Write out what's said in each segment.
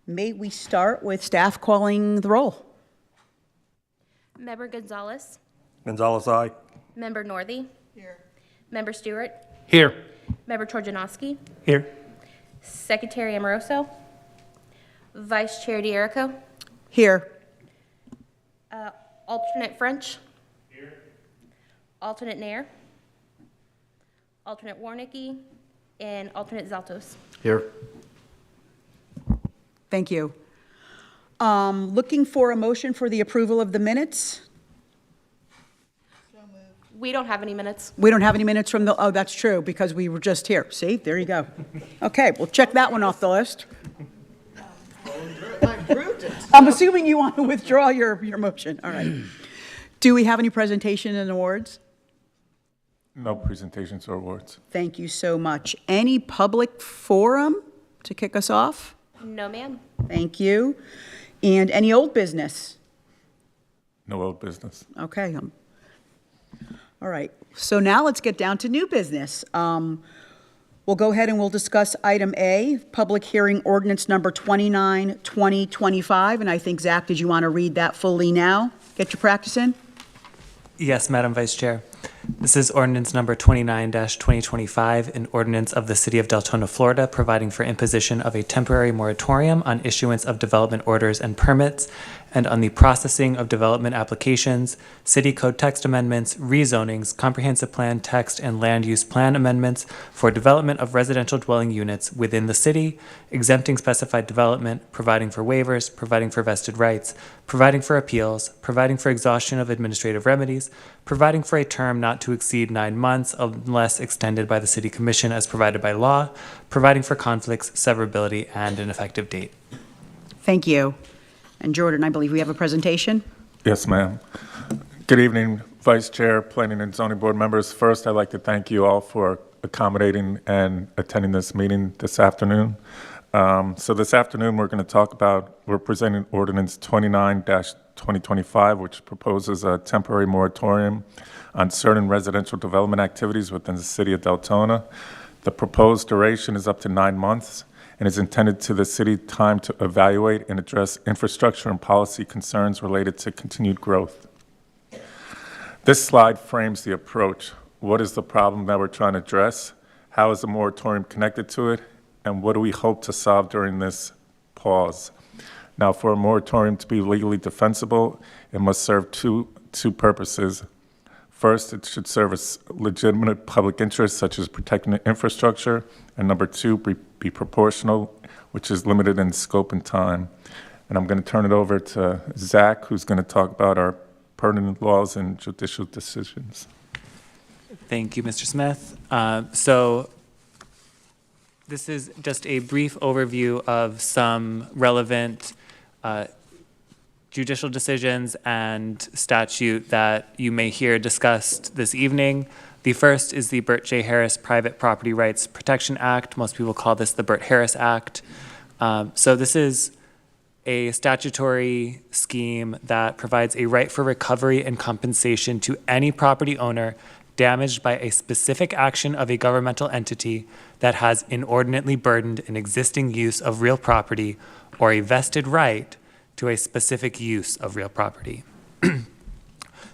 May we start with staff calling the roll? Member Gonzalez. Gonzalez, aye. Member Northey. Here. Member Stewart. Here. Member Trojanowski. Here. Secretary Amoroso. Vice Chair D'Erico. Here. Alternate French. Here. Alternate Nair. Alternate Warnicki. And alternate Zaltos. Here. Thank you. Looking for a motion for the approval of the minutes? We don't have any minutes. We don't have any minutes from the, oh, that's true, because we were just here. See, there you go. Okay, we'll check that one off the list. I'm assuming you want to withdraw your motion. All right. Do we have any presentation and awards? No presentations or awards. Thank you so much. Any public forum to kick us off? No, ma'am. Thank you. And any old business? No old business. Okay. All right. So now let's get down to new business. We'll go ahead and we'll discuss item A, public hearing ordinance number 29, 2025. And I think, Zach, did you want to read that fully now? Get your practice in? Yes, Madam Vice Chair. This is ordinance number 29-2025, an ordinance of the City of Deltona, Florida, providing for imposition of a temporary moratorium on issuance of development orders and permits, and on the processing of development applications, city code text amendments, rezonings, comprehensive plan text and land use plan amendments for development of residential dwelling units within the city, exempting specified development, providing for waivers, providing for vested rights, providing for appeals, providing for exhaustion of administrative remedies, providing for a term not to exceed 9 months unless extended by the City Commission as provided by law, providing for conflicts, severability, and an effective date. Thank you. And Jordan, I believe we have a presentation. Yes, ma'am. Good evening, Vice Chair, Planning and Zoning Board members. First, I'd like to thank you all for accommodating and attending this meeting this afternoon. So this afternoon, we're presenting ordinance 29-2025, which proposes a temporary moratorium on certain residential development activities within the City of Deltona. The proposed duration is up to 9 months and is intended to the city time to evaluate and address infrastructure and policy concerns related to continued growth. This slide frames the approach. What is the problem that we're trying to address? How is the moratorium connected to it? And what do we hope to solve during this pause? Now, for a moratorium to be legally defensible, it must serve two purposes. First, it should serve a legitimate public interest, such as protecting the infrastructure, and number two, be proportional, which is limited in scope and time. And I'm going to turn it over to Zach, who's going to talk about our pertinent laws and judicial decisions. Thank you, Mr. Smith. So this is just a brief overview of some relevant judicial decisions and statute that you may hear discussed this evening. The first is the Burt J. Harris Private Property Rights Protection Act. Most people call this the Burt Harris Act. So this is a statutory scheme that provides a right for recovery and compensation to any property owner damaged by a specific action of a governmental entity that has inordinately burdened an existing use of real property or a vested right to a specific use of real property.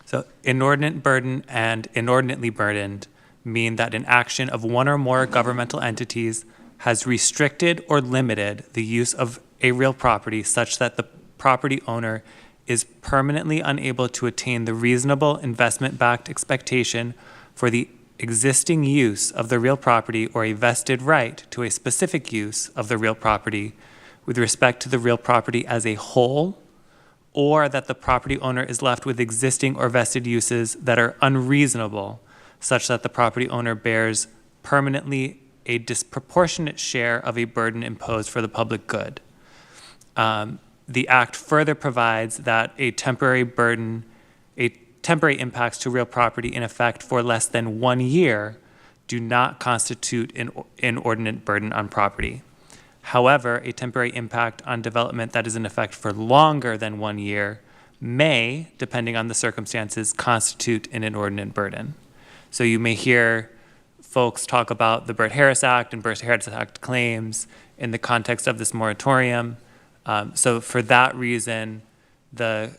So inordinate burden and inordinately burdened mean that an action of one or more governmental entities has restricted or limited the use of a real property such that the property owner is permanently unable to attain the reasonable investment-backed expectation for the existing use of the real property or a vested right to a specific use of the real property with respect to the real property as a whole, or that the property owner is left with existing or vested uses that are unreasonable, such that the property owner bears permanently a disproportionate share of a burden imposed for the public good. The Act further provides that a temporary impacts to real property in effect for less than 1 year do not constitute an inordinate burden on property. However, a temporary impact on development that is in effect for longer than 1 year may, depending on the circumstances, constitute an inordinate burden. So you may hear folks talk about the Burt Harris Act and Burt Harris Act claims in the context of this moratorium. So for that reason, the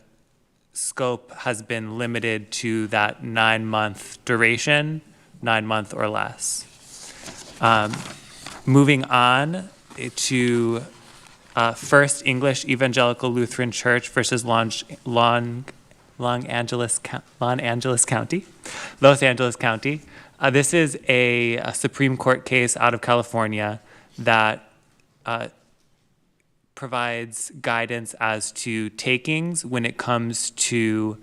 scope has been limited to that 9-month duration, 9-month or less. Moving on to First English Evangelical Lutheran Church versus Los Angeles County. This is a Supreme Court case out of California that provides guidance as to takings when it comes to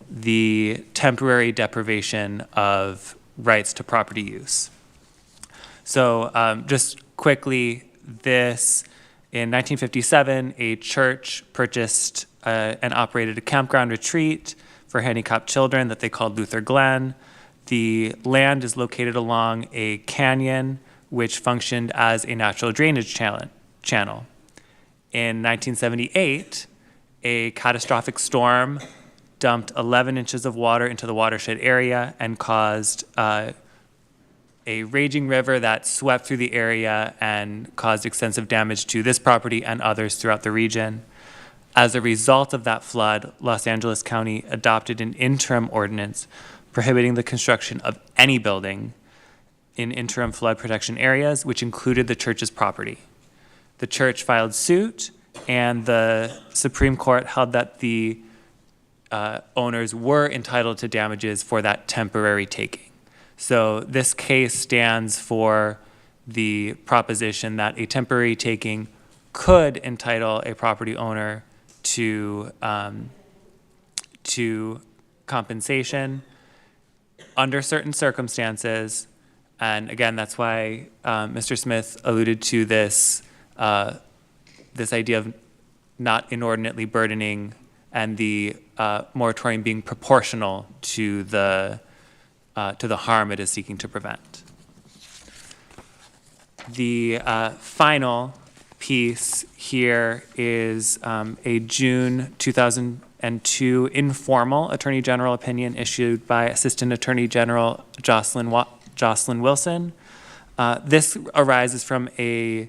the temporary deprivation of rights to property use. So just quickly, this, in 1957, a church purchased and operated a campground retreat for handicapped children that they called Luther Glen. The land is located along a canyon which functioned as a natural drainage channel. In 1978, a catastrophic storm dumped 11 inches of water into the watershed area and caused a raging river that swept through the area and caused extensive damage to this property and others throughout the region. As a result of that flood, Los Angeles County adopted an interim ordinance prohibiting the construction of any building in interim flood protection areas, which included the church's property. The church filed suit, and the Supreme Court held that the owners were entitled to damages for that temporary taking. So this case stands for the proposition that a temporary taking could entitle a property owner to compensation under certain circumstances. And again, that's why Mr. Smith alluded to this this idea of not inordinately burdening and the moratorium being proportional to the harm it is seeking to prevent. The final piece here is a June 2002 informal Attorney General opinion issued by Assistant Attorney General Jocelyn Wilson. This arises from a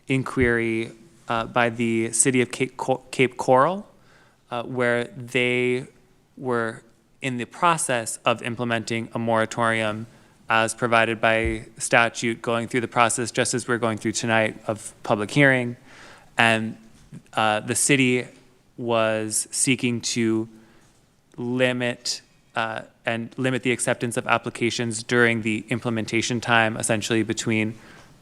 inquiry by the city of Cape Coral, where they were in the process of implementing a moratorium as provided by statute, going through the process just as we're going through tonight of public hearing. And the city was seeking to limit the acceptance of applications during the implementation time, essentially between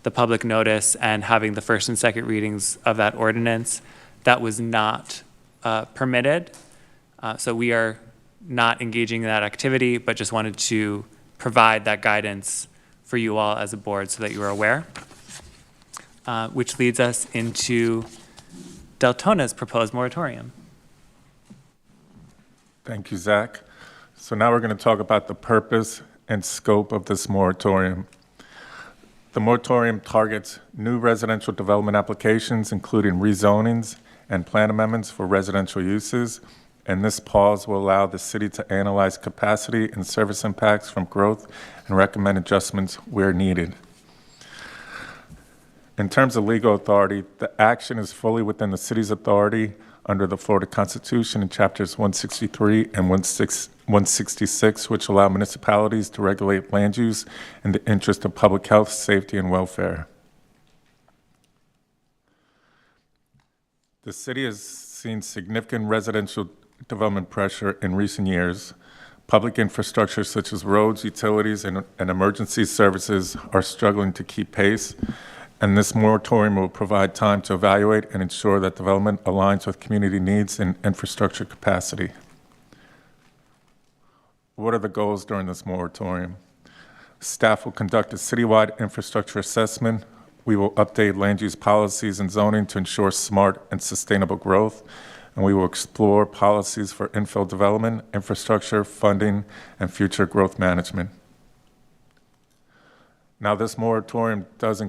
the public notice and having the first and second readings of that ordinance. That was not permitted. So we are not engaging in that activity, but just wanted to provide that guidance for you all as a board so that you are aware. Which leads us into Deltona's proposed moratorium. Thank you, Zach. So now we're going to talk about the purpose and scope of this moratorium. The moratorium targets new residential development applications, including rezonings and plan amendments for residential uses, and this pause will allow the city to analyze capacity and service impacts from growth and recommend adjustments where needed. In terms of legal authority, the action is fully within the city's authority under the Florida Constitution in chapters 163 and 166, which allow municipalities to regulate land use in the interest of public health, safety, and welfare. The city has seen significant residential development pressure in recent years. Public infrastructure such as roads, utilities, and emergency services are struggling to keep pace, and this moratorium will provide time to evaluate and ensure that development aligns with community needs and infrastructure capacity. What are the goals during this moratorium? Staff will conduct a citywide infrastructure assessment. We will update land use policies and zoning to ensure smart and sustainable growth, and we will explore policies for infill development, infrastructure, funding, and future growth management. Now, this moratorium does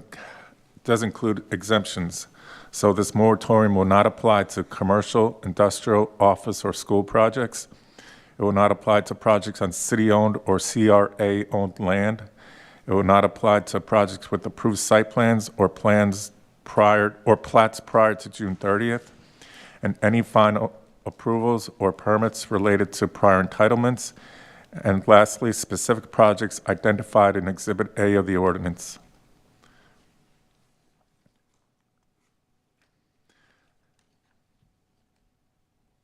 include exemptions. So this moratorium will not apply to commercial, industrial, office, or school projects. It will not apply to projects on city-owned or CRA-owned land. It will not apply to projects with approved site plans or plans prior or plats prior to June 30th. and any final approvals or permits related to prior entitlements. And lastly, specific projects identified in Exhibit A of the ordinance.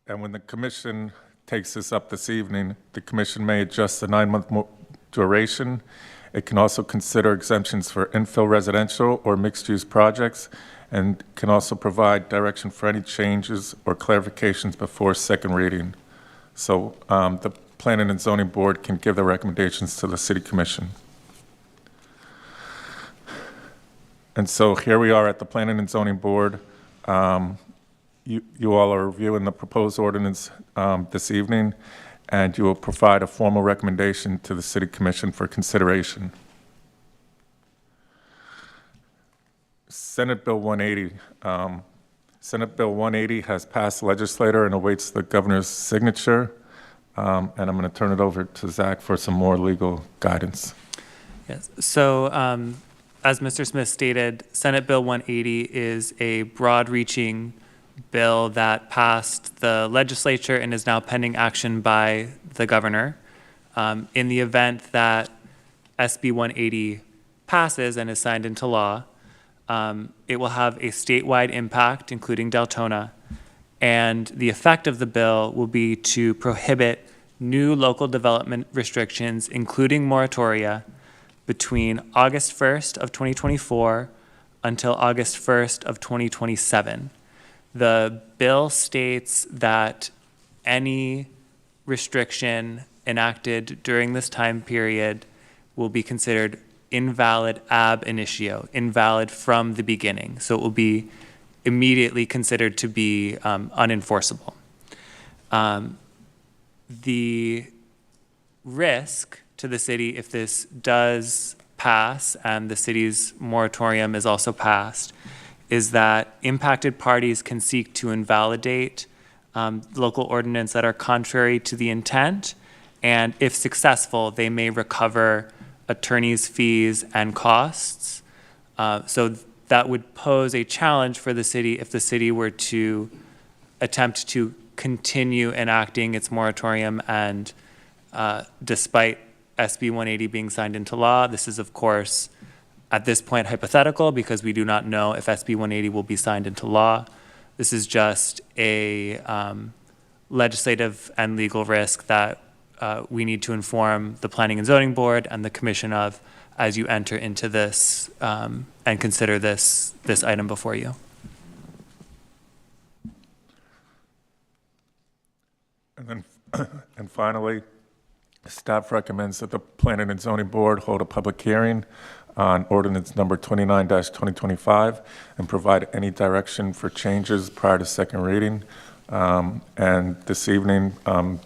And when the commission takes this up this evening, the commission may adjust the 9-month duration. It can also consider exemptions for infill residential or mixed-use projects, and can also provide direction for any changes or clarifications before second reading. So the Planning and Zoning Board can give the recommendations to the City Commission. And so here we are at the Planning and Zoning Board. You all are reviewing the proposed ordinance this evening, and you will provide a formal recommendation to the City Commission for consideration. Senate Bill 180. Senate Bill 180 has passed the legislature and awaits the governor's signature. And I'm going to turn it over to Zach for some more legal guidance. Yes. So, as Mr. Smith stated, Senate Bill 180 is a broad-reaching bill that passed the legislature and is now pending action by the governor. In the event that SB 180 passes and is signed into law, it will have a statewide impact, including Deltona, and the effect of the bill will be to prohibit new local development restrictions, including moratoria, between August 1st of 2024 until August 1st of 2027. The bill states that any restriction enacted during this time period will be considered invalid ab initio, invalid from the beginning. So it will be immediately considered to be unenforceable. The risk to the city, if this does pass and the city's moratorium is also passed, is that impacted parties can seek to invalidate local ordinance that are contrary to the intent, and if successful, they may recover attorney's fees and costs. So that would pose a challenge for the city if the city were to attempt to continue enacting its moratorium, and despite SB 180 being signed into law, this is of course at this point hypothetical because we do not know if SB 180 will be signed into law. This is just a legislative and legal risk that we need to inform the Planning and Zoning Board and the Commission of as you enter into this and consider this item before you. And finally, staff recommends that the Planning and Zoning Board hold a public hearing on ordinance number 29-2025 and provide any direction for changes prior to second reading. And this evening,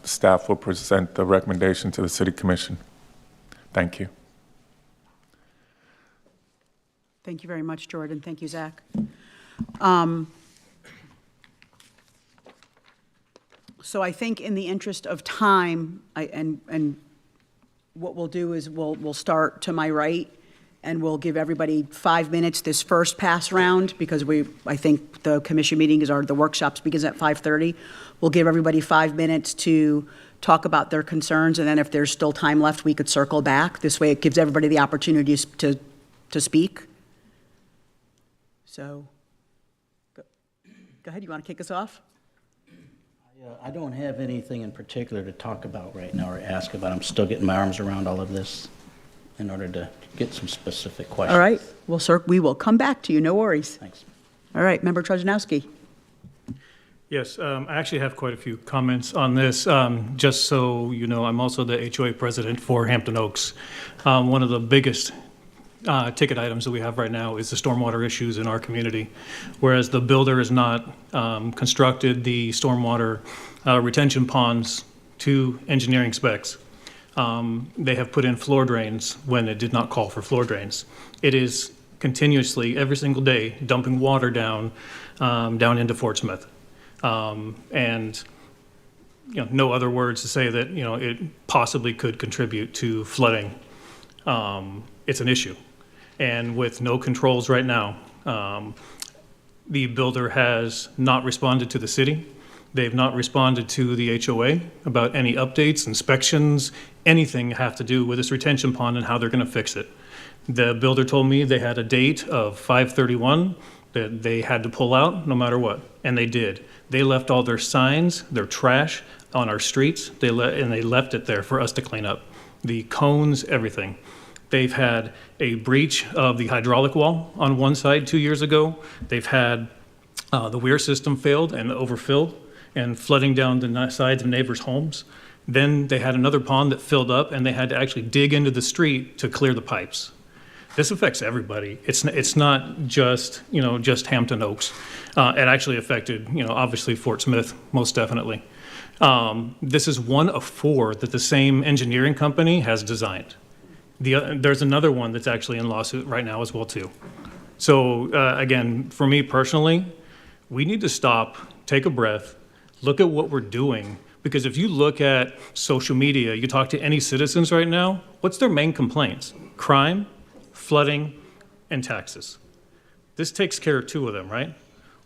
staff will present the recommendation to the City Commission. Thank you. Thank you very much, Jordan. Thank you, Zach. So I think in the interest of time, and what we'll do is we'll start to my right, and we'll give everybody 5 minutes this first pass round, because I think the commission meeting the workshops begins at 5:30. We'll give everybody 5 minutes to talk about their concerns, and then if there's still time left, we could circle back. This way it gives everybody the opportunity to speak. So, go ahead, you want to kick us off? I don't have anything in particular to talk about right now or ask about. I'm still getting my arms around all of this in order to get some specific questions. All right, well, sir, we will come back to you, no worries. Thanks. All right, Member Trojanowski. Yes, I actually have quite a few comments on this. Just so you know, I'm also the HOA president for Hampton Oaks. One of the biggest ticket items that we have right now is the stormwater issues in our community. Whereas the builder has not constructed the stormwater retention ponds to engineering specs. They have put in floor drains when it did not call for floor drains. It is continuously, every single day, dumping water down into Fort Smith. And no other words to say that it possibly could contribute to flooding. It's an issue. And with no controls right now, The builder has not responded to the city. They've not responded to the HOA about any updates, inspections, anything have to do with this retention pond and how they're going to fix it. The builder told me they had a date of 5/31 that they had to pull out no matter what, and they did. They left all their signs, their trash on our streets, and they left it there for us to clean up. The cones, everything. They've had a breach of the hydraulic wall on one side 2 years ago. They've had the weir system failed and overfilled and flooding down the sides of neighbors' homes. Then they had another pond that filled up, and they had to actually dig into the street to clear the pipes. This affects everybody. It's not just, just Hampton Oaks. It actually affected, obviously Fort Smith, most definitely. This is one of 4 that the same engineering company has designed. There's another one that's actually in lawsuit right now as well, too. So again, for me personally, we need to stop, take a breath, look at what we're doing. Because if you look at social media, you talk to any citizens right now, what's their main complaints? Crime, flooding, and taxes. This takes care of 2 of them, right?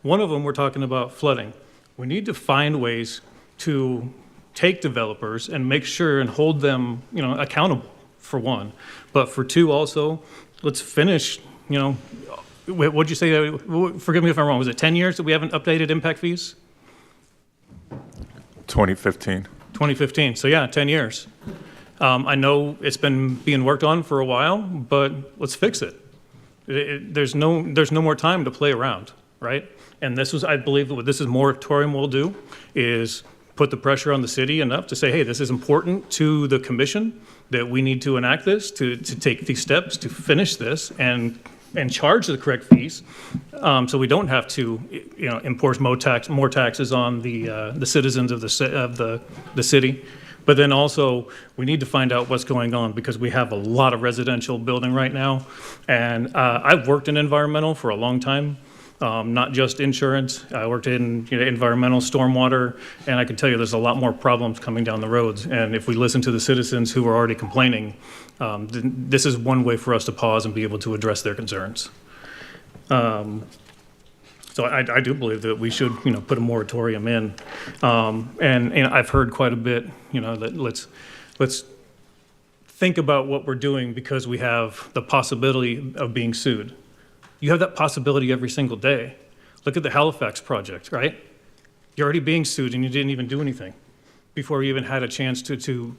One of them, we're talking about flooding. We need to find ways to take developers and make sure and hold them, accountable, for one. But for 2 also, let's finish, what'd you say? Forgive me if I'm wrong. Was it 10 years that we haven't updated impact fees? 2015. 2015. So yeah, 10 years. I know it's been being worked on for a while, but let's fix it. There's no more time to play around, right? And I believe what this moratorium will do is put the pressure on the city enough to say, hey, this is important to the commission, that we need to enact this, to take these steps to finish this and charge the correct fees, so we don't have to, impose more taxes on the citizens of the city. But then also, we need to find out what's going on, because we have a lot of residential building right now. And I've worked in environmental for a long time, not just insurance. I worked in environmental, stormwater, and I can tell you there's a lot more problems coming down the roads. And if we listen to the citizens who are already complaining, this is one way for us to pause and be able to address their concerns. So I do believe that we should, put a moratorium in. And I've heard quite a bit, that let's think about what we're doing, because we have the possibility of being sued. You have that possibility every single day. Look at the Halifax project, right? You're already being sued and you didn't even do anything before you even had a chance to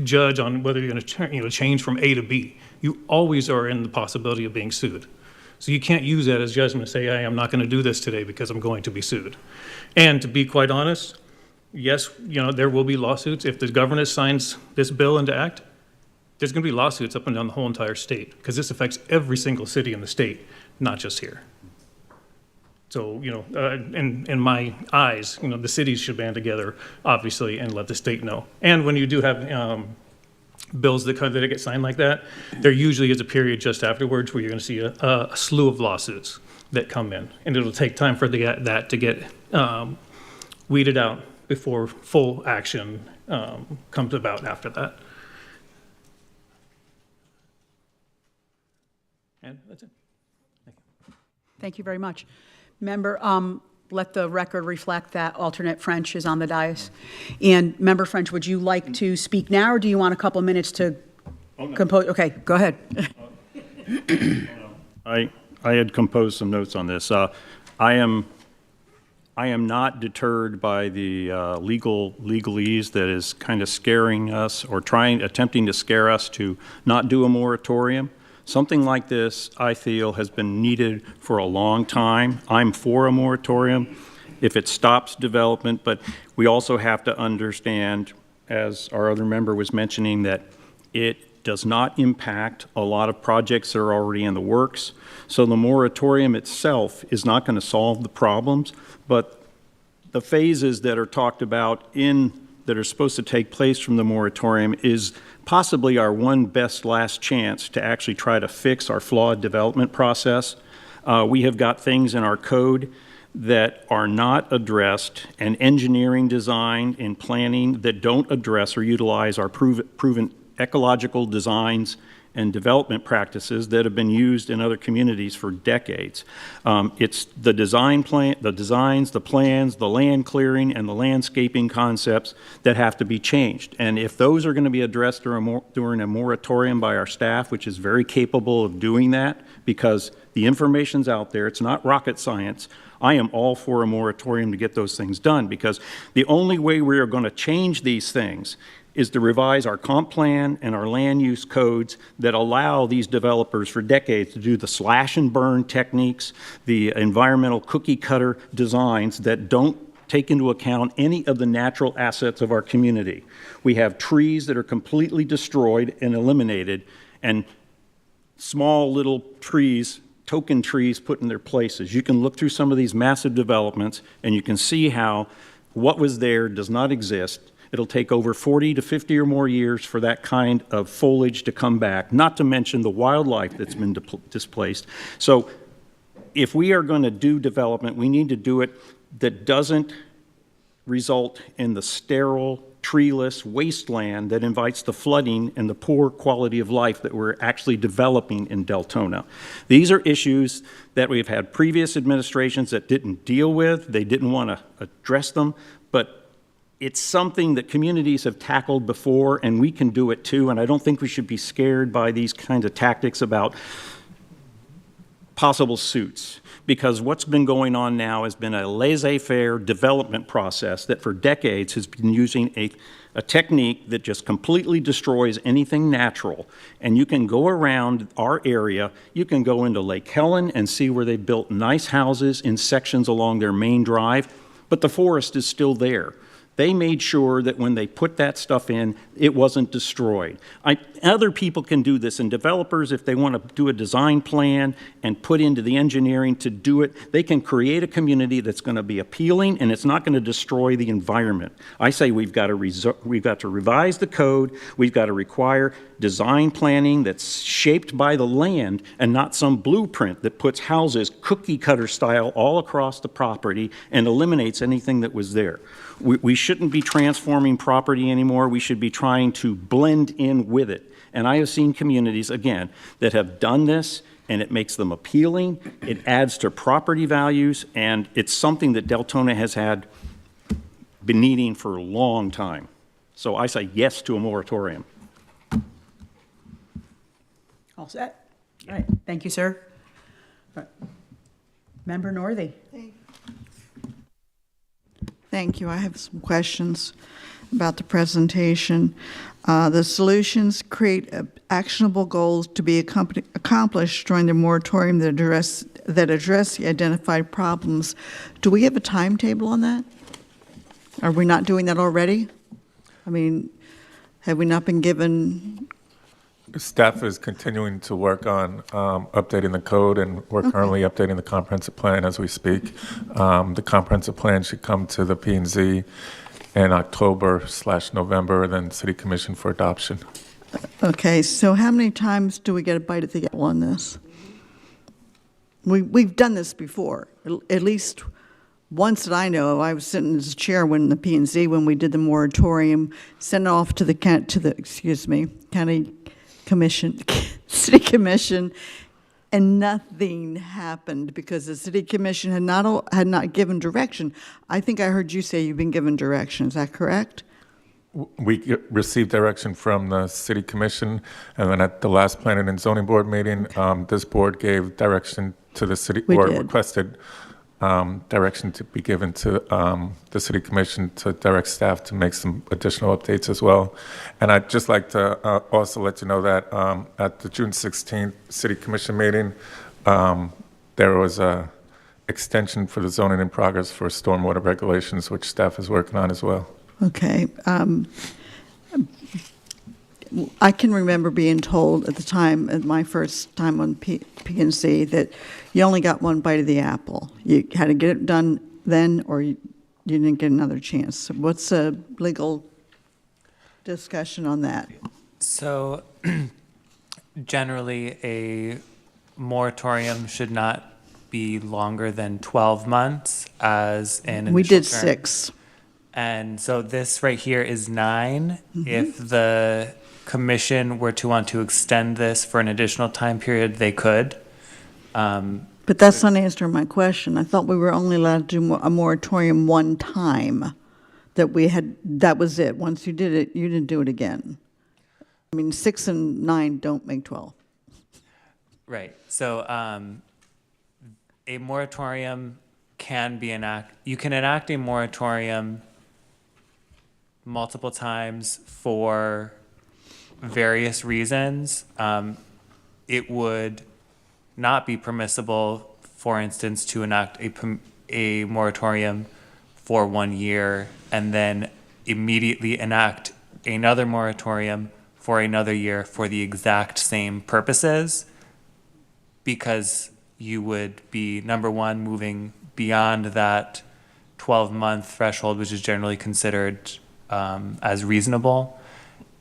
judge on whether you're going to change from A to B. You always are in the possibility of being sued. So you can't use that as judgment to say, hey, I'm not going to do this today because I'm going to be sued. And to be quite honest, yes, there will be lawsuits. If the governor signs this bill into act, there's going to be lawsuits up and down the whole entire state, because this affects every single city in the state, not just here. So, in my eyes, the cities should band together, obviously, and let the state know. And when you do have bills that get signed like that, there usually is a period just afterwards where you're going to see a slew of lawsuits that come in. And it'll take time for that to get weeded out before full action comes about after that. And that's it. Thank you very much. Member, let the record reflect that alternate French is on the dais. And Member French, would you like to speak now, or do you want a couple minutes to compose? Okay, go ahead. I had composed some notes on this. I am not deterred by the legalese that is kind of scaring us, or attempting to scare us to not do a moratorium. Something like this, I feel, has been needed for a long time. I'm for a moratorium if it stops development, but we also have to understand, as our other member was mentioning, that it does not impact a lot of projects that are already in the works. So the moratorium itself is not going to solve the problems, but the phases that are talked about that are supposed to take place from the moratorium is possibly our one best last chance to actually try to fix our flawed development process. We have got things in our code that are not addressed, and engineering design and planning that don't address or utilize our proven ecological designs and development practices that have been used in other communities for decades. It's the design plan, the designs, the plans, the land clearing, and the landscaping concepts that have to be changed. And if those are going to be addressed during a moratorium by our staff, which is very capable of doing that, because the information's out there, it's not rocket science, I am all for a moratorium to get those things done, because the only way we are going to change these things is to revise our comp plan and our land use codes that allow these developers for decades to do the slash and burn techniques, the environmental cookie cutter designs that don't take into account any of the natural assets of our community. We have trees that are completely destroyed and eliminated, and small little trees, token trees put in their places. You can look through some of these massive developments and you can see how what was there does not exist. It'll take over 40 to 50 or more years for that kind of foliage to come back, not to mention the wildlife that's been displaced. So if we are going to do development, we need to do it that doesn't result in the sterile, treeless wasteland that invites the flooding and the poor quality of life that we're actually developing in Deltona. These are issues that we've had previous administrations that didn't deal with. They didn't want to address them, but it's something that communities have tackled before, and we can do it too, and I don't think we should be scared by these kinds of tactics about possible suits, because what's been going on now has been a laissez-faire development process that for decades has been using a technique that just completely destroys anything natural. And you can go around our area, you can go into Lake Helen and see where they built nice houses in sections along their main drive, but the forest is still there. They made sure that when they put that stuff in, it wasn't destroyed. Other people can do this, and developers, if they want to do a design plan and put into the engineering to do it, they can create a community that's going to be appealing and it's not going to destroy the environment. I say we've got to revise the code, we've got to require design planning that's shaped by the land and not some blueprint that puts houses cookie cutter style all across the property and eliminates anything that was there. We shouldn't be transforming property anymore. We should be trying to blend in with it. And I have seen communities, again, that have done this, and it makes them appealing. It adds to property values, and it's something that Deltona has been needing for a long time. So I say yes to a moratorium. All set? All right, thank you, sir. All right. Member Northey. Thank you. I have some questions about the presentation. The solutions create actionable goals to be accomplished during the moratorium that address the identified problems. Do we have a timetable on that? Are we not doing that already? I mean, have we not been given? Staff is continuing to work on updating the code, and we're currently updating the comprehensive plan as we speak. The comprehensive plan should come to the P&Z in October/November, then City Commission for adoption. Okay, so how many times do we get a bite at the apple on this? We've done this before, at least once that I know of. I was sitting as chair when the P&Z, when we did the moratorium, sent it off to the county commission, city commission, and nothing happened because the city commission had not given direction. I think I heard you say you've been given direction. Is that correct? We received direction from the City Commission, and then at the last Planning and Zoning Board meeting, this board gave direction to the city, requested direction to be given to the City Commission to direct staff to make some additional updates as well. And I'd just like to also let you know that at the June 16th City Commission meeting, there was a extension for the zoning in progress for stormwater regulations, which staff is working on as well. Okay. I can remember being told at the time, at my first time on P&C, that you only got one bite of the apple. You had to get it done then, or you didn't get another chance. So what's a legal discussion on that? So generally, a moratorium should not be longer than 12 months as an initial We did term. 6. And so this right here is 9. If the commission were to want to extend this for an additional time period, they could. But that's not answering my question. I thought we were only allowed to do a moratorium one time, that was it. Once you did it, you didn't do it again. I mean, 6 and 9 don't make 12. Right. So a moratorium can be you can enact a moratorium multiple times for various reasons. It would not be permissible, for instance, to enact a moratorium for 1 year and then immediately enact another moratorium for another year for the exact same purposes, because you would be, number one, moving beyond that 12-month threshold, which is generally considered as reasonable,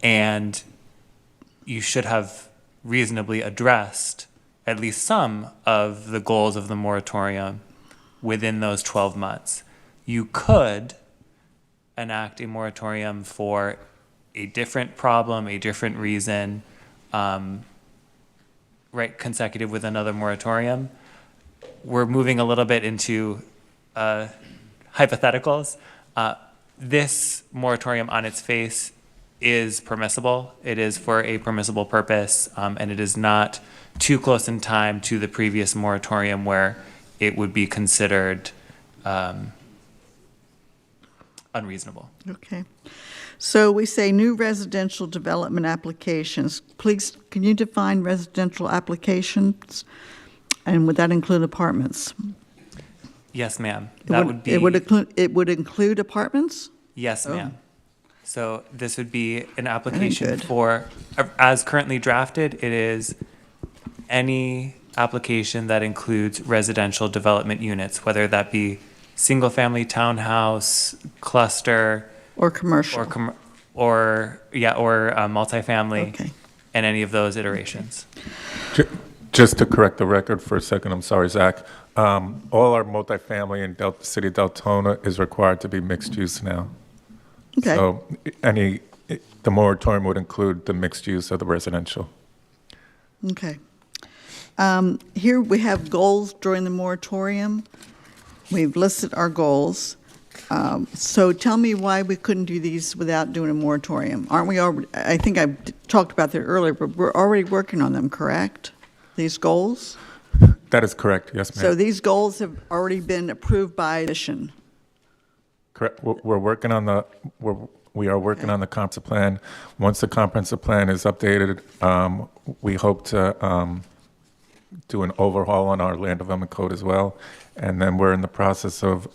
and you should have reasonably addressed at least some of the goals of the moratorium within those 12 months. You could enact a moratorium for a different problem, a different reason, right, consecutive with another moratorium. We're moving a little bit into hypotheticals. This moratorium on its face is permissible. It is for a permissible purpose, and it is not too close in time to the previous moratorium where it would be considered unreasonable. Okay. So we say new residential development applications. Please, can you define residential applications? And would that include apartments? Yes, ma'am. That would be. It would include apartments? Yes, Oh. ma'am. So this would be an application good. for, as currently drafted, it is any application that includes residential development units, whether that be single-family townhouse, cluster, Or commercial? or multifamily, Okay. and any of those iterations. Just to correct the record for a second, I'm sorry, Zach. All our multifamily in City of Deltona is required to be mixed use now. Okay. So the moratorium would include the mixed use of the residential. Okay. Here we have goals during the moratorium. We've listed our goals. So tell me why we couldn't do these without doing a moratorium. Aren't we already, I think I talked about that earlier, but we're already working on them, correct? These goals? That is correct, yes, ma'am. So these goals have already been approved by commission. Correct. We're working on we are working on the comprehensive plan. Once the comprehensive plan is updated, we hope to do an overhaul on our land development code as well. And then we're in the process of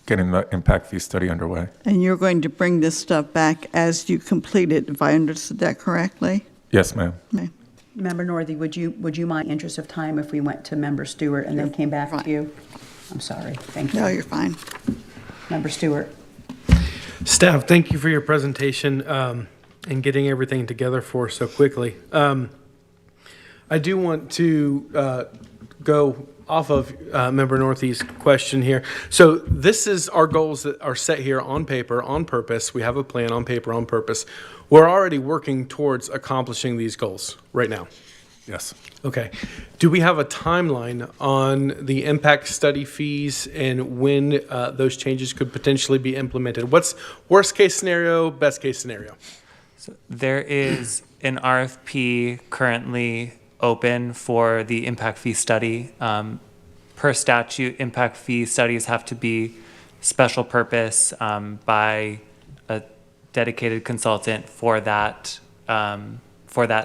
getting the impact fee study underway. And you're going to bring this stuff back as you complete it, if I understood that correctly? Yes, ma'am. Okay. Member Northey, would you mind, interest of time, if we went to Member Stewart and then came back Fine. to you? I'm sorry, thank you. No, you're fine. Member Stewart. Staff, thank you for your presentation and getting everything together for us so quickly. I do want to go off of Member Northeast's question here. So this is our goals that are set here on paper, on purpose. We have a plan on paper, on purpose. We're already working towards accomplishing these goals right now. Yes. Okay. Do we have a timeline on the impact study fees and when those changes could potentially be implemented? What's worst case scenario, best case scenario? So there is an RFP currently open for the impact fee study. Per statute, impact fee studies have to be special purpose by a dedicated consultant for that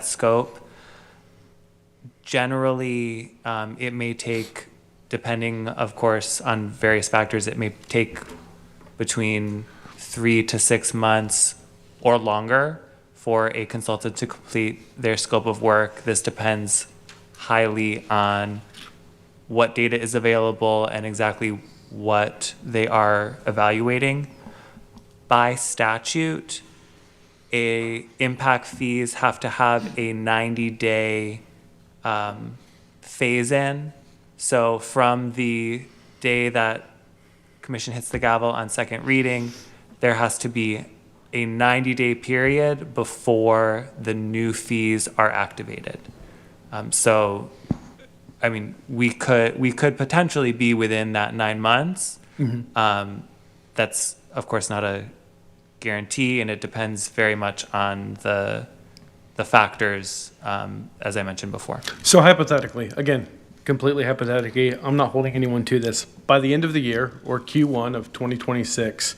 scope. Generally, it may take, depending, of course, on various factors, it may take between 3 to 6 months or longer for a consultant to complete their scope of work. This depends highly on what data is available and exactly what they are evaluating. By statute, impact fees have to have a 90-day phase-in. So from the day that commission hits the gavel on second reading, there has to be a 90-day period before the new fees are activated. So, I mean, we could potentially be within that 9 months. That's, of course, not a guarantee, and it depends very much on the factors, as I mentioned before. So hypothetically, again, completely hypothetically, I'm not holding anyone to this. By the end of the year, or Q1 of 2026,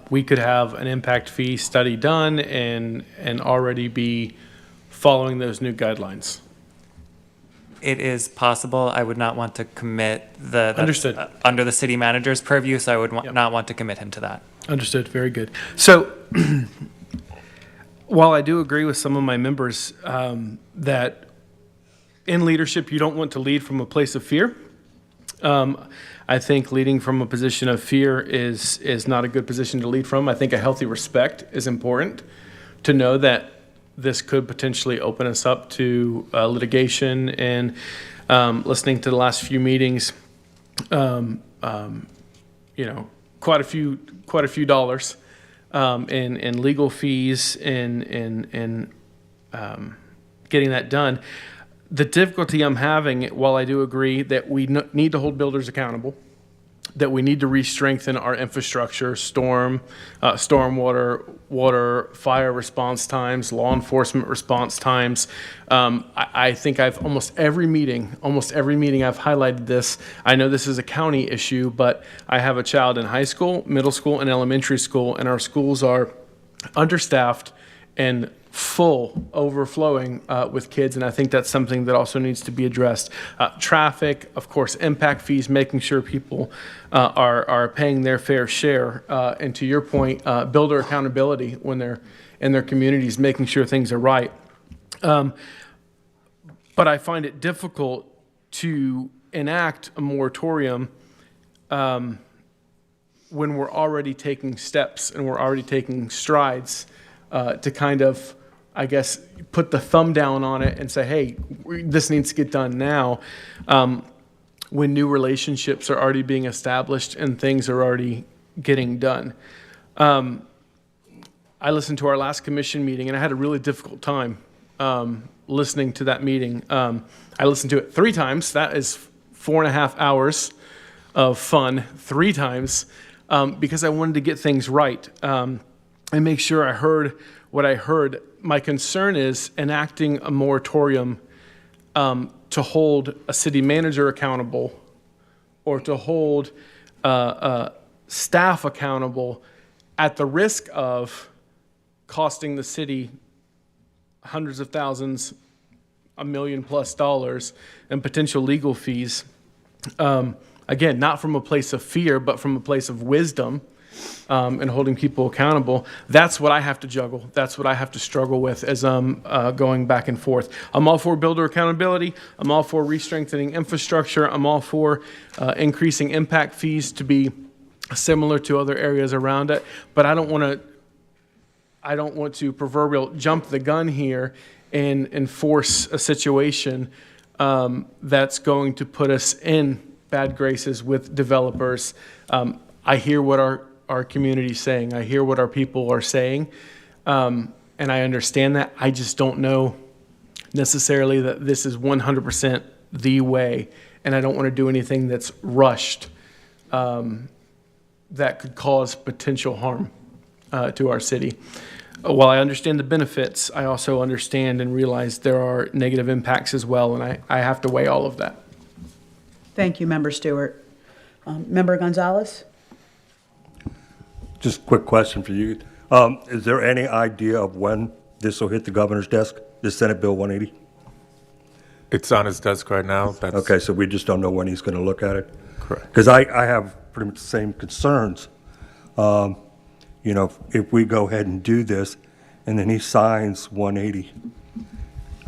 we could have an impact fee study done and already be following those new guidelines. It is possible. I would not want to commit that's, Understood. Under the city manager's purview, so I would Yep. not want to commit him to that. Understood. Very good. So, while I do agree with some of my members that in leadership you don't want to lead from a place of fear, I think leading from a position of fear is not a good position to lead from. I think a healthy respect is important to know that this could potentially open us up to litigation. And listening to the last few meetings, you know, quite a few dollars in legal fees and getting that done. The difficulty I'm having, while I do agree that we need to hold builders accountable, that we need to re-strengthen our infrastructure, stormwater, water, fire response times, law enforcement response times. I think I've almost every meeting I've highlighted this. I know this is a county issue, but I have a child in high school, middle school, and elementary school, and our schools are understaffed and full, overflowing with kids, and I think that's something that also needs to be addressed. Traffic, of course, impact fees, making sure people are paying their fair share, and to your point, builder accountability when they're in their communities, making sure things are right. But I find it difficult to enact a moratorium when we're already taking steps and we're already taking strides to kind of, I guess, put the thumb down on it and say, hey, this needs to get done now, when new relationships are already being established and things are already getting done. I listened to our last commission meeting, and I had a really difficult time listening to that meeting. I listened to it 3 times. That is 4.5 hours of fun 3 times because I wanted to get things right and make sure I heard what I heard. My concern is enacting a moratorium to hold a city manager accountable or to hold staff accountable at the risk of costing the city hundreds of thousands, $1 million+ and potential legal fees. Again, not from a place of fear, but from a place of wisdom. And holding people accountable. That's what I have to juggle. That's what I have to struggle with as I'm going back and forth. I'm all for builder accountability. I'm all for re-strengthening infrastructure. I'm all for increasing impact fees to be similar to other areas around it. But I don't want to proverbial jump the gun here and force a situation that's going to put us in bad graces with developers. I hear what our community's saying. I hear what our people are saying, and I understand that. I just don't know necessarily that this is 100% the way, and I don't want to do anything that's rushed that could cause potential harm to our city. While I understand the benefits, I also understand and realize there are negative impacts as well, and I have to weigh all of that. Thank you, Member Stewart. Member Gonzalez? Just a quick question for you. Is there any idea of when this will hit the governor's desk, this Senate Bill 180? It's on his desk right now. That's Okay, so we just don't know when he's going to look at it? correct. Because I have pretty much the same concerns. You know, if we go ahead and do this, and then he signs 180,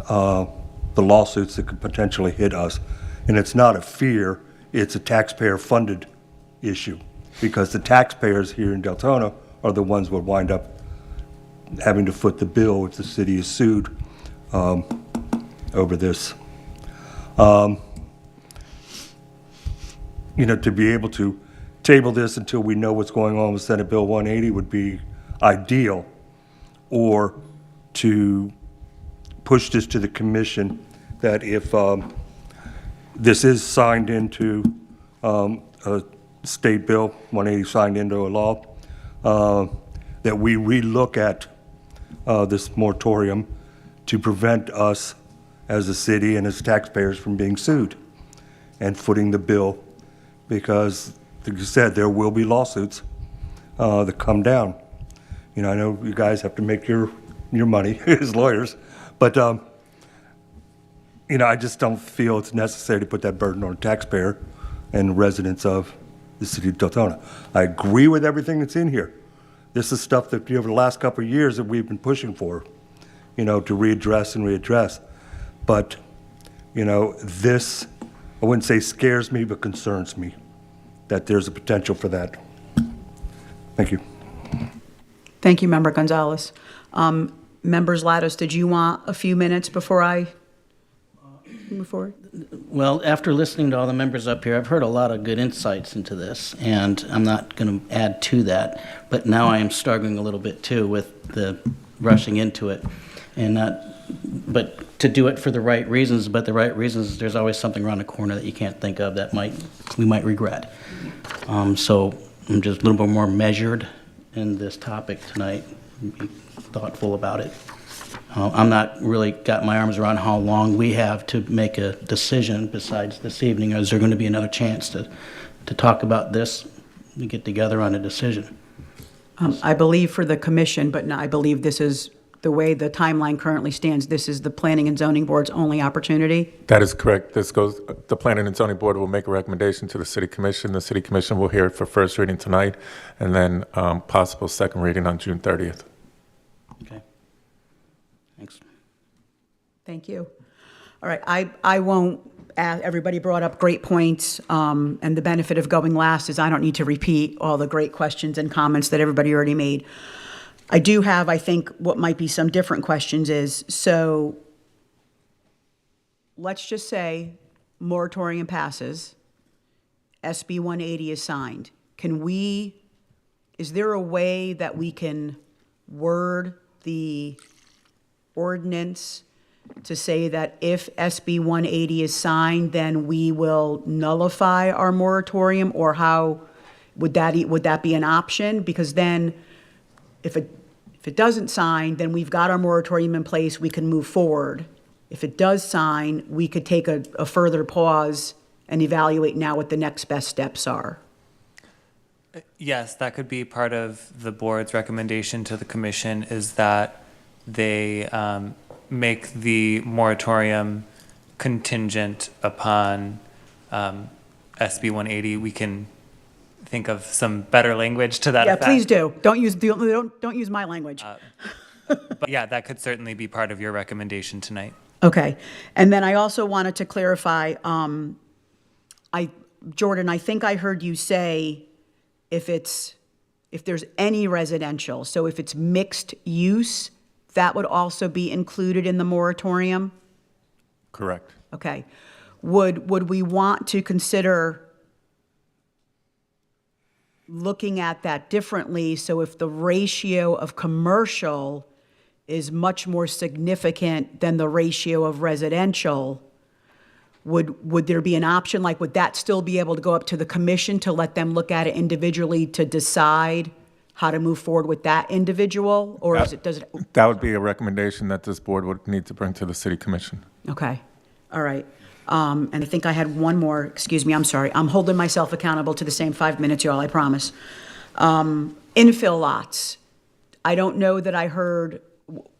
the lawsuits that could potentially hit us. And it's not a fear, it's a taxpayer-funded issue, because the taxpayers here in Deltona are the ones who would wind up having to foot the bill if the city is sued over this. You know, to be able to table this until we know what's going on with Senate Bill 180 would be ideal, or to push this to the commission, that if this is signed into a State Bill 180 signed into a law, that we relook at this moratorium to prevent us as a city and as taxpayers from being sued and footing the bill, because, like you said, there will be lawsuits that come down. You know, I know you guys have to make your money as lawyers, but you know, I just don't feel it's necessary to put that burden on a taxpayer and residents of the city of Deltona. I agree with everything that's in here. This is stuff that over the last couple of years that we've been pushing for, you know, to readdress. But, you know, this, I wouldn't say scares me, but concerns me that there's a potential for that. Thank you. Thank you, Member Gonzalez. Members Latos, did you want a few minutes before I move forward? Well, after listening to all the members up here, I've heard a lot of good insights into this, and I'm not going to add to that. But now I am struggling a little bit too with the rushing into it, and but to do it for the right reasons. But the right reasons, there's always something around the corner that you can't think of that we might regret. So I'm just a little bit more measured in this topic tonight, be thoughtful about it. I'm not really got my arms around how long we have to make a decision besides this evening. Is there going to be another chance to talk about this and get together on a decision? I believe for the commission, but no, I believe this is the way the timeline currently stands. This is the Planning and Zoning Board's only opportunity. That is correct. The Planning and Zoning Board will make a recommendation to the City Commission. The City Commission will hear it for first reading tonight, and then possible second reading on June 30th. Okay. Thanks. Thank you. All right, I won't, everybody brought up great points, and the benefit of going last is I don't need to repeat all the great questions and comments that everybody already made. I do have, I think, what might be some different questions is, so let's just say moratorium passes, SB 180 is signed. Is there a way that we can word the ordinance to say that if SB 180 is signed, then we will nullify our moratorium, or how would that be an option? Because then if it doesn't sign, then we've got our moratorium in place, we can move forward. If it does sign, we could take a further pause and evaluate now what the next best steps are. Yes, that could be part of the board's recommendation to the commission, is that they make the moratorium contingent upon SB 180. We can think of some better language to that effect. Yeah, please do. Don't use my language. But yeah, that could certainly be part of your recommendation tonight. Okay. And then I also wanted to clarify, Jordan, I think I heard you say if there's any residential, so if it's mixed use, that would also be included in the moratorium? Correct. Okay. Would we want to consider looking at that differently? So if the ratio of commercial is much more significant than the ratio of residential, would there be an option? Like, would that still be able to go up to the commission to let them look at it individually to decide how to move forward with that individual? Or That would be a recommendation that this board would need to bring to the City Commission. Okay. All right. And I think I had one more, excuse me, I'm sorry. I'm holding myself accountable to the same 5 minutes, y'all, I promise. Infill lots. I don't know that I heard,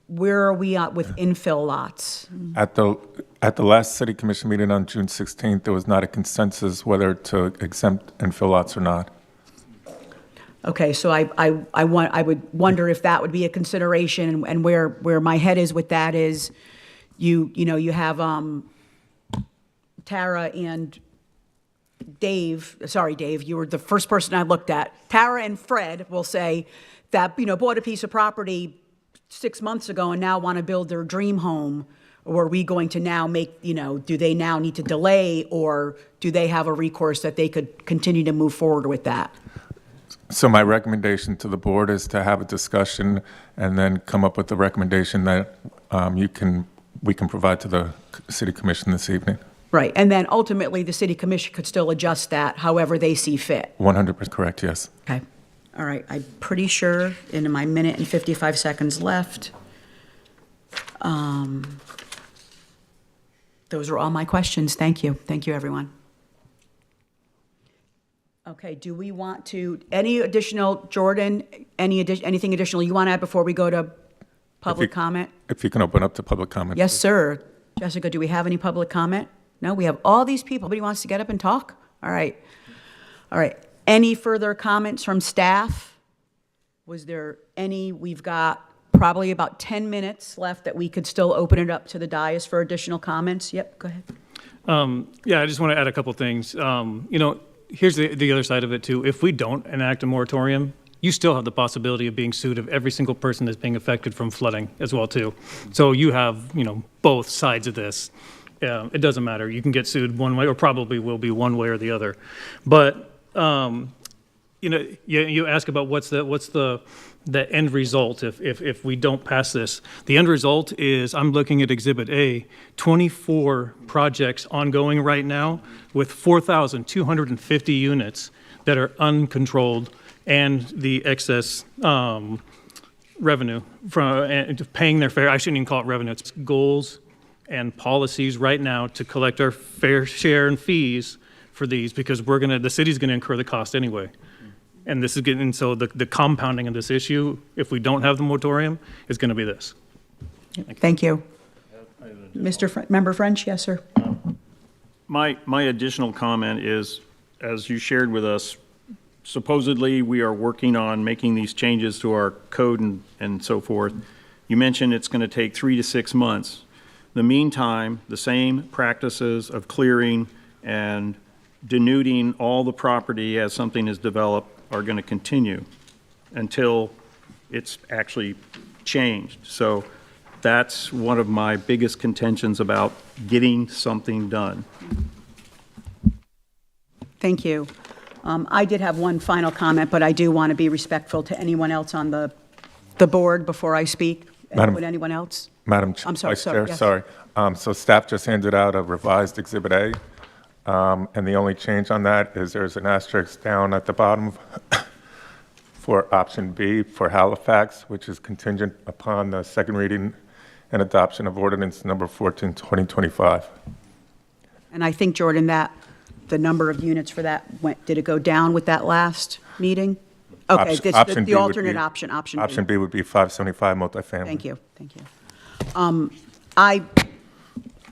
where are we at with infill lots? At the last City Commission meeting on June 16th, there was not a consensus whether to exempt infill lots or not. Okay, so I would wonder if that would be a consideration, and where my head is with that is, you have Tara and Dave, sorry, Dave, you were the first person I looked at. Tara and Fred will say that, bought a piece of property 6 months ago and now want to build their dream home. Or are we going to now make, do they now need to delay, or do they have a recourse that they could continue to move forward with that? So my recommendation to the board is to have a discussion and then come up with a recommendation that we can provide to the city commission this evening. Right, and then ultimately, the city commission could still adjust that however they see fit. 100% correct, yes. Okay, all right, I'm pretty sure in my minute and 55 seconds left. Those are all my questions. Thank you. Thank you, everyone. Okay, do we want to, any additional, Jordan, anything additional you want to add before we go to public comment? If you can open up to public comment. Yes, sir. Jessica, do we have any public comment? No, we have all these people. Nobody wants to get up and talk? All right. All right. Any further comments from staff? Was there any? We've got probably about 10 minutes left that we could still open it up to the dais for additional comments. Yep, go ahead. Yeah, I just want to add a couple things. Here's the other side of it too. If we don't enact a moratorium, you still have the possibility of being sued of every single person that's being affected from flooding as well too. So you have, both sides of this. It doesn't matter. You can get sued one way, or probably will be one way or the other. But you ask about what's the end result if we don't pass this. The end result is, I'm looking at Exhibit A, 24 projects ongoing right now with 4,250 units that are uncontrolled, and the excess revenue from paying their fair. I shouldn't even call it revenue. It's goals and policies right now to collect our fair share and fees for these, because the city's gonna incur the cost anyway. And this is getting, so the compounding of this issue, if we don't have the moratorium, is gonna be this. Thank you. Member French, yes, sir. My additional comment is, as you shared with us, supposedly we are working on making these changes to our code and so forth. You mentioned it's going to take 3 to 6 months. In the meantime, the same practices of clearing and denuding all the property as something is developed are going to continue until it's actually changed. So that's one of my biggest contentions about getting something done. Thank you. I did have one final comment, but I do want to be respectful to anyone else on the board before I speak. Would anyone else? Madam I'm sorry, Vice Chair, yes. sorry. So staff just handed out a revised Exhibit A, and the only change on that is there's an asterisk down at the bottom for option B for Halifax, which is contingent upon the second reading and adoption of ordinance number 14, 2025. And I think, Jordan, that the number of units for that did it go down with that last meeting? Okay, Option B the would alternate be- option B. Option B would be 575 multifamily. Thank you.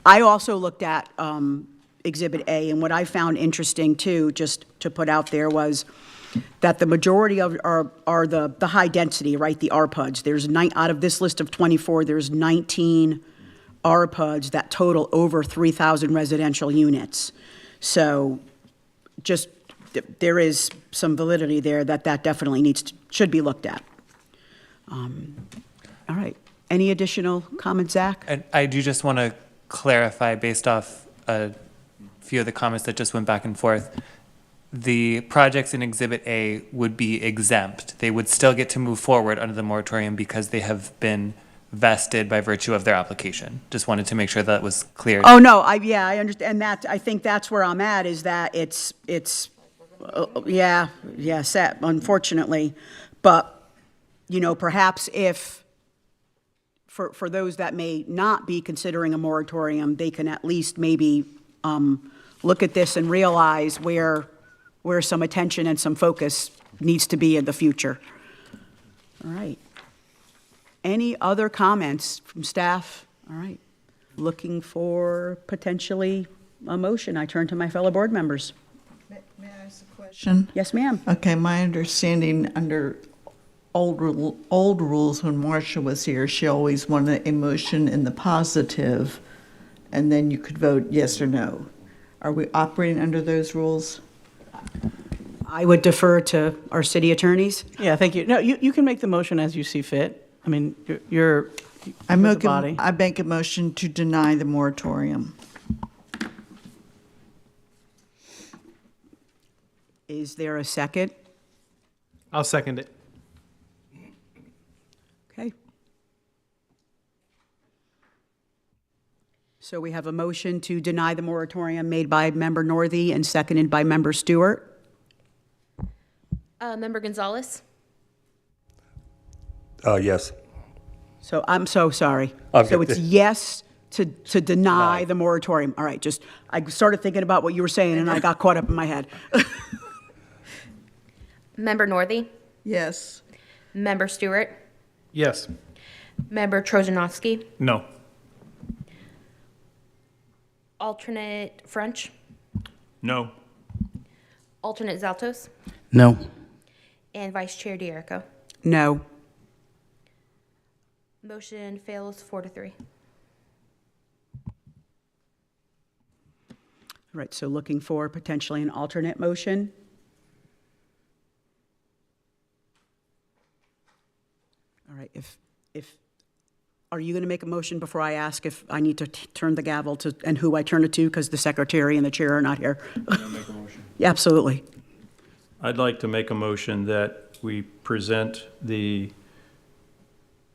I also looked at Exhibit A, and what I found interesting too, just to put out there, was that the majority of are the high density, right? The RPUDs. There's out of this list of 24, there's 19 RPUDs that total over 3,000 residential units. So, just there is some validity there that definitely should be looked at. All right. Any additional comments, Zach? And I do just want to clarify, based off a few of the comments that just went back and forth, the projects in Exhibit A would be exempt. They would still get to move forward under the moratorium because they have been vested by virtue of their application. Just wanted to make sure that was clear. Oh, no, I understand that. I think that's where I'm at, is that it's set, unfortunately. But, perhaps if, for those that may not be considering a moratorium, they can at least maybe look at this and realize where some attention and some focus needs to be in the future. All right. Any other comments from staff? All right. Looking for potentially a motion. I turn to my fellow board members. May I ask a question? Yes, ma'am. Okay, my understanding under old rules, when Marcia was here, she always wanted a motion in the positive, and then you could vote yes or no. Are we operating under those rules? I would defer to our city attorneys. Yeah, thank you. No, you can make the motion as you see fit. I mean, you're I the body. make a motion to deny the moratorium. Is there a second? I'll second it. Okay. So we have a motion to deny the moratorium made by Member Northey and seconded by Member Stewart. Member Gonzalez? Yes. So I'm so sorry. Okay. So it's yes to deny the moratorium. All right, just, I started thinking about what you were saying and I got caught up in my head. Member Northey? Yes. Member Stewart? Yes. Member Trojanowski? No. Alternate French? No. Alternate Zaltos? No. And Vice Chair D'Erico? No. Motion fails 4-3. All right, so looking for potentially an alternate motion. All right, are you going to make a motion before I ask if I need to turn the gavel to, and who I turn it to, because the secretary and the chair are not here? Make a motion. Yeah, absolutely. I'd like to make a motion that we present the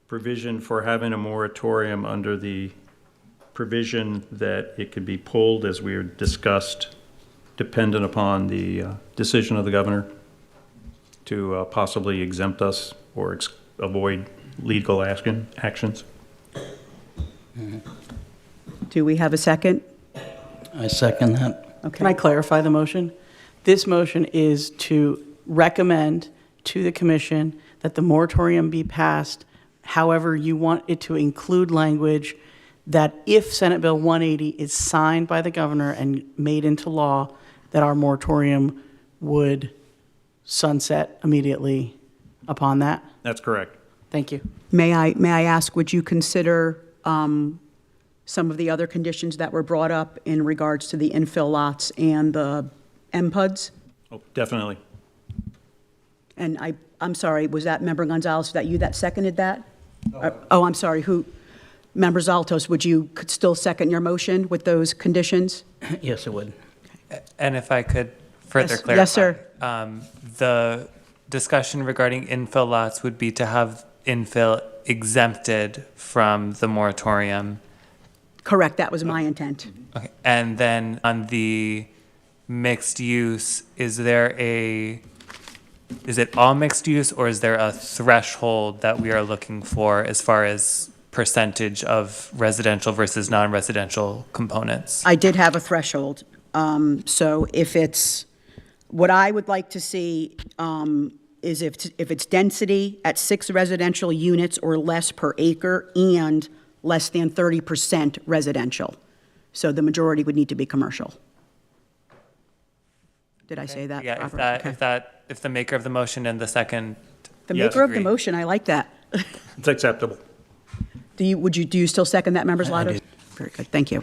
provision for having a moratorium under the provision that it could be pulled, as we discussed, dependent upon the decision of the governor to possibly exempt us or avoid legal actions. Do we have a second? I second that. Okay. Can I clarify the motion? This motion is to recommend to the commission that the moratorium be passed. However, you want it to include language that if Senate Bill 180 is signed by the governor and made into law, that our moratorium would sunset immediately upon that. That's correct. Thank you. May I ask, would you consider some of the other conditions that were brought up in regards to the infill lots and the MPUDs? Oh, definitely. And I'm sorry, was that Member Gonzalez, was that you that seconded that? Oh, I'm sorry, who? Member Zaltos, could still second your motion with those conditions? Yes, it would. And if I could further Yes, clarify. yes, sir. The discussion regarding infill lots would be to have infill exempted from the moratorium. Correct, that was my intent. Okay. And then on the mixed use, is it all mixed use, or is there a threshold that we are looking for as far as percentage of residential versus non-residential components? I did have a threshold. So if it's, what I would like to see is if it's density at 6 residential units or less per acre and less than 30% residential. So the majority would need to be commercial. Did I say that? Yeah, Robert? Okay. if the maker of the motion and the second. The Yes. maker of the Agree. motion, I like that. It's acceptable. Do you still second that, Members Lados? Very good, thank you.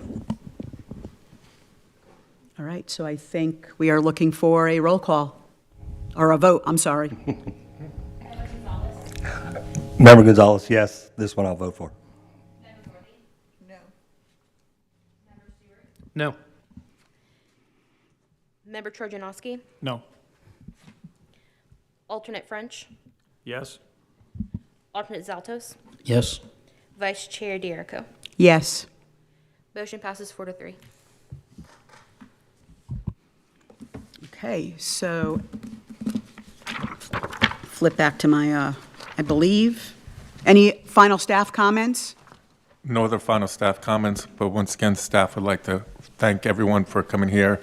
All right, so I think we are looking for a roll call, or a vote, I'm sorry. Member Gonzalez, yes. This one I'll vote for. No. Member Trojanowski? No. Alternate French? Yes? Alternate Zaltos? Yes. Vice Chair D'Erico? Yes. Motion passes 4-3. Okay, so flip back to my, I believe. Any final staff comments? No other final staff comments, but once again, staff would like to thank everyone for coming here.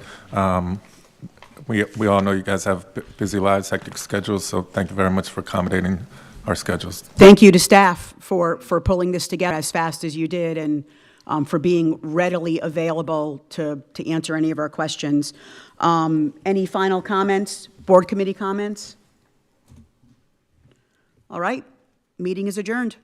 We all know you guys have busy lives, hectic schedules, so thank you very much for accommodating our schedules. Thank you to staff for pulling this together as fast as you did and for being readily available to answer any of our questions. Any final comments, board committee comments? All right, meeting is adjourned.